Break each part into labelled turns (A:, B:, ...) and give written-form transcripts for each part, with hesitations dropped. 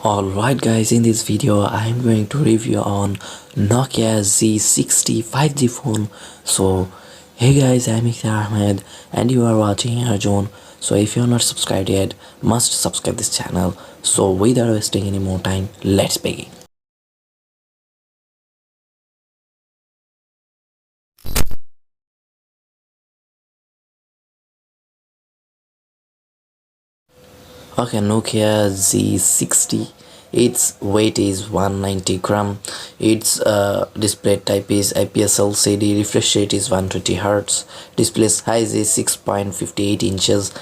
A: Alright guys, in this video I am going to review on Nokia Z60 5G phone. So hey guys, I'm Ikhtier and you are watching ARZONE. So if you are not subscribed yet, must subscribe this channel. So without wasting any more time, let's begin. Okay, Nokia Z60. Its weight is 190 gram. Its display type is IPS LCD. Refresh rate is 120 Hz. Display size is 6.58 inches.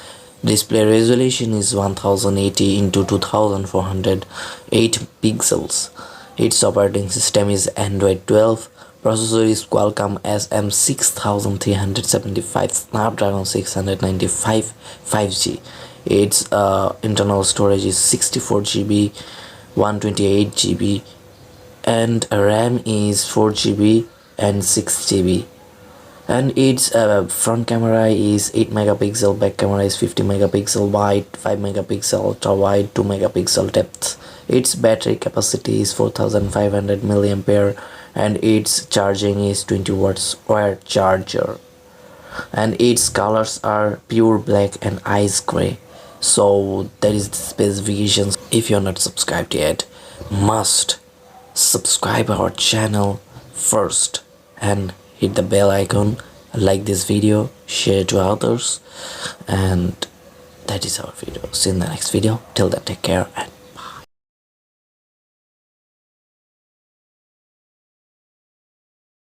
A: Display resolution is 1080 into 2408 pixels. Its operating system is Android 12. Processor is Qualcomm SM6375 Snapdragon 695 5G. Its internal storage is 64 GB, 128 GB, and RAM is 4 GB and 6 GB. And its front camera is 8 megapixel, back camera is 50 megapixel wide, 5 megapixel ultra wide, 2 megapixel depth. Its battery capacity is 4500 milliampere and its charging is 20 watts wire charger. And its colors are pure black and ice gray. So that is the specifications. If you're not subscribed yet, must subscribe our channel first and hit the bell icon, like this video, share to others, and that is our video. See you in the next video. Till then, take care and